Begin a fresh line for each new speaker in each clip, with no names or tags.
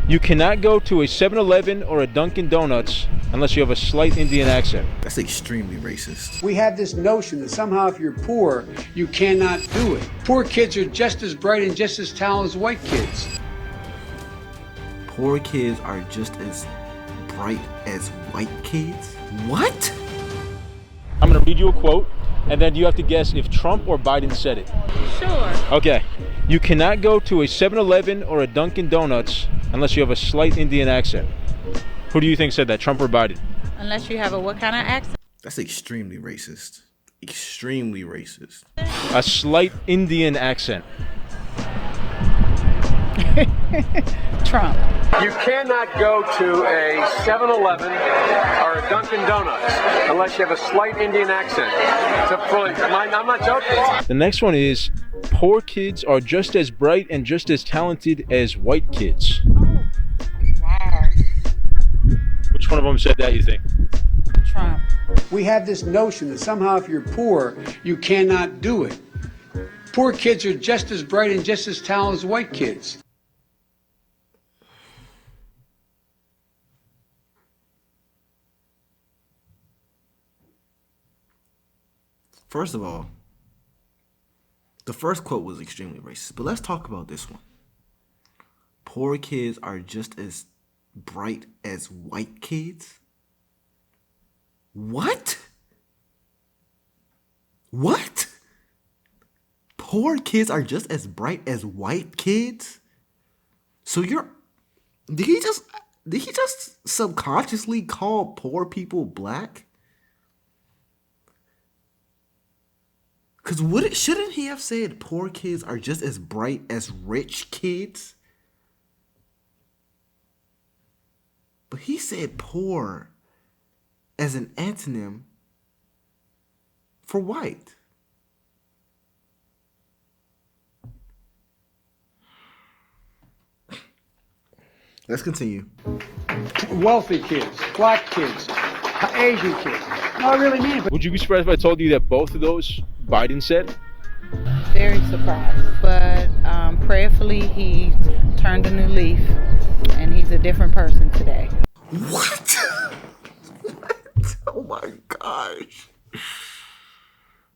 You cannot go to a 7-Eleven or a Dunkin' Donuts unless you have a slight Indian accent.
That's extremely racist.
We have this notion that somehow if you're poor, you cannot do it. Poor kids are just as bright and just as talented as white kids.
Poor kids are just as bright as white kids? What?
I'm going to read you a quote, and then you have to guess if Trump or Biden said it.
Sure.
Okay. You cannot go to a 7-Eleven or a Dunkin' Donuts unless you have a slight Indian accent. Who do you think said that, Trump or Biden?
Unless you have a what kind of accent?
That's extremely racist. Extremely racist.
A slight Indian accent.
Trump.
You cannot go to a 7-Eleven or a Dunkin' Donuts unless you have a slight Indian accent. I'm not joking.
The next one is, poor kids are just as bright and just as talented as white kids.
Oh, wow.
Which one of them said that, you think?
Trump.
We have this notion that somehow if you're poor, you cannot do it. Poor kids are just as bright and just as talented as white kids.
First of all, the first quote was extremely racist, but let's talk about this one. Poor kids are just as bright as white kids? What? What? Poor kids are just as bright as white kids? So did he just subconsciously call poor people black? Because shouldn't he have said poor kids are just as bright as rich kids? But he said poor as an antonym for white. Let's continue.
Wealthy kids, black kids, Asian kids. No, I really mean it.
Would you be surprised if I told you that both of those Biden said?
Very surprised. But prayerfully, he turned a new leaf, and he's a different person today.
What? What? Oh my gosh.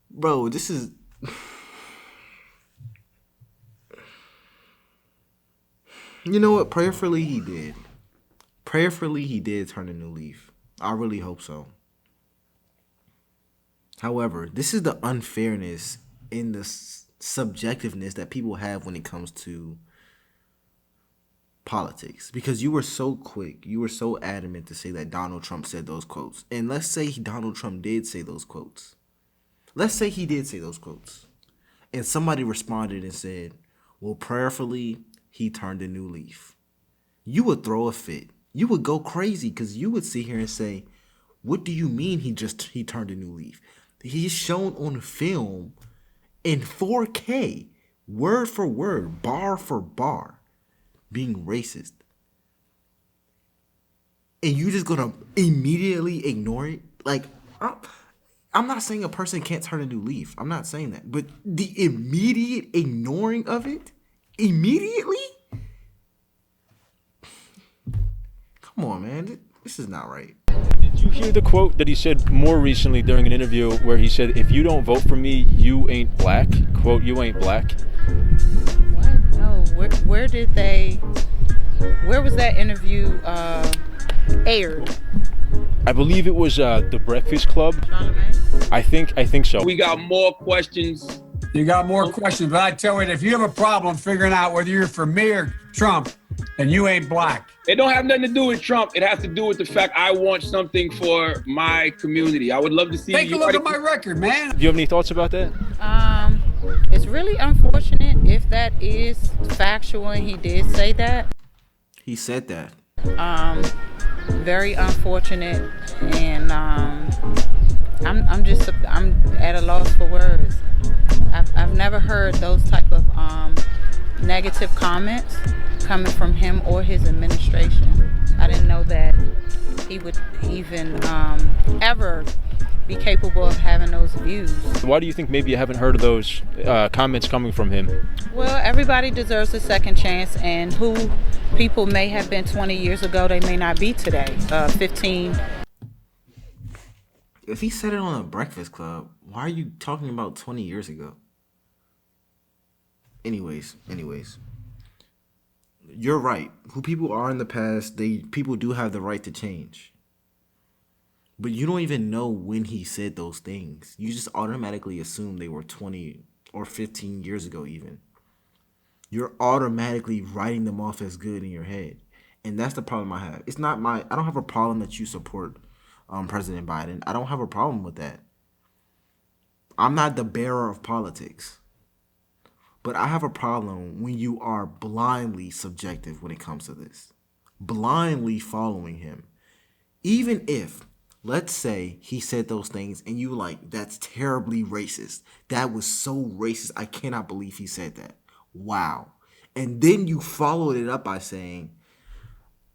Bro, this is... You know what? Prayerfully, he did. Prayerfully, he did turn a new leaf. I really hope so. However, this is the unfairness in the subjectiveness that people have when it comes to politics. Because you were so quick, you were so adamant to say that Donald Trump said those quotes. And let's say Donald Trump did say those quotes. Let's say he did say those quotes. And somebody responded and said, well, prayerfully, he turned a new leaf. You would throw a fit. You would go crazy because you would sit here and say, what do you mean he turned a new leaf? He's shown on film in 4K, word for word, bar for bar, being racist. And you just gonna immediately ignore it? Like, I'm not saying a person can't turn a new leaf. I'm not saying that. But the immediate ignoring of it, immediately? Come on, man. This is not right.
Did you hear the quote that he said more recently during an interview where he said, if you don't vote for me, you ain't black? Quote, you ain't black.
What? No. Where was that interview aired?
I believe it was The Breakfast Club. I think so.
We got more questions.
You got more questions, but I tell you, if you have a problem figuring out whether you're for me or Trump, then you ain't black.
It don't have nothing to do with Trump. It has to do with the fact I want something for my community. I would love to see
Take a look at my record, man.
Do you have any thoughts about that?
It's really unfortunate if that is factual and he did say that.
He said that.
Very unfortunate, and I'm at a loss for words. I've never heard those type of negative comments coming from him or his administration. I didn't know that he would even ever be capable of having those views.
Why do you think maybe you haven't heard of those comments coming from him?
Well, everybody deserves a second chance, and who people may have been 20 years ago, they may not be today. 15.
If he said it on a Breakfast Club, why are you talking about 20 years ago? Anyways, you're right. Who people are in the past, people do have the right to change. But you don't even know when he said those things. You just automatically assume they were 20 or 15 years ago even. You're automatically writing them off as good in your head. And that's the problem I have. I don't have a problem that you support President Biden. I don't have a problem with that. I'm not the bearer of politics. But I have a problem when you are blindly subjective when it comes to this. Blindly following him. Even if, let's say he said those things and you like, that's terribly racist. That was so racist. I cannot believe he said that. Wow. And then you followed it up by saying,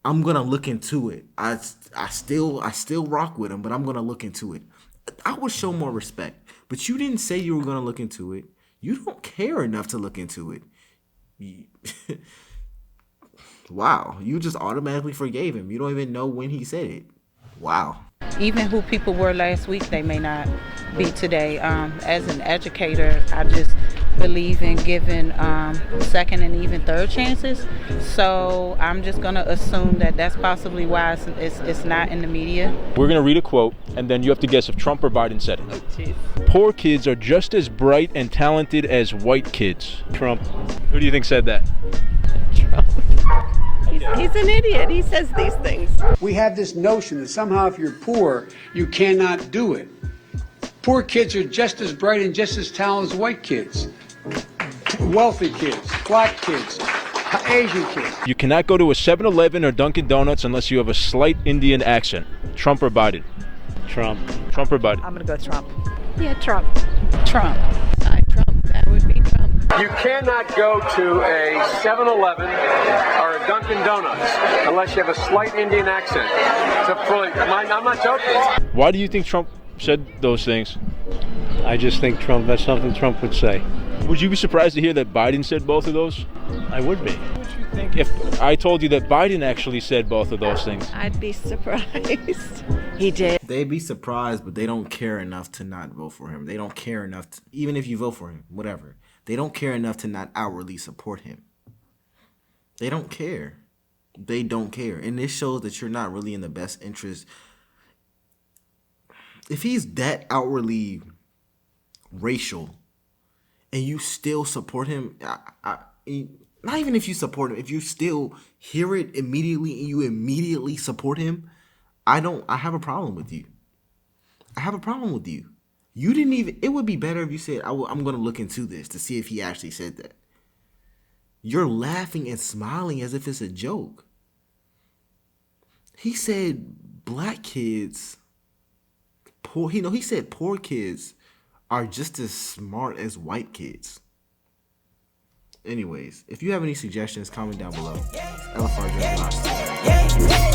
I'm going to look into it. I still rock with him, but I'm going to look into it. I would show more respect. But you didn't say you were going to look into it. You don't care enough to look into it. Wow. You just automatically forgave him. You don't even know when he said it. Wow.
Even who people were last week, they may not be today. As an educator, I just believe in giving second and even third chances. So I'm just going to assume that that's possibly why it's not in the media.
We're going to read a quote, and then you have to guess if Trump or Biden said it.
Oh, jeez.
Poor kids are just as bright and talented as white kids. Trump. Who do you think said that?
Trump. He's an idiot. He says these things.
We have this notion that somehow if you're poor, you cannot do it. Poor kids are just as bright and just as talented as white kids. Wealthy kids, black kids, Asian kids.
You cannot go to a 7-Eleven or Dunkin' Donuts unless you have a slight Indian accent. Trump or Biden?
Trump.
Trump or Biden?
I'm going to go Trump. Yeah, Trump.
Trump.
Trump. That would be Trump.
You cannot go to a 7-Eleven or a Dunkin' Donuts unless you have a slight Indian accent. I'm not joking.
Why do you think Trump said those things?
I just think that's something Trump would say.
Would you be surprised to hear that Biden said both of those?
I would be.
What would you think if I told you that Biden actually said both of those things?
I'd be surprised. He did.
They'd be surprised, but they don't care enough to not vote for him. They don't care enough, even if you vote for him, whatever. They don't care enough to not outwardly support him. They don't care. They don't care. And this shows that you're not really in the best interest. If he's that outwardly racial and you still support him, not even if you support him, if you still hear it immediately and you immediately support him, I have a problem with you. I have a problem with you. You didn't even, it would be better if you said, I'm going to look into this to see if he actually said that. You're laughing and smiling as if it's a joke. He said black kids, he said poor kids are just as smart as white kids. Anyways, if you have any suggestions, comment down below. LFR Jojo.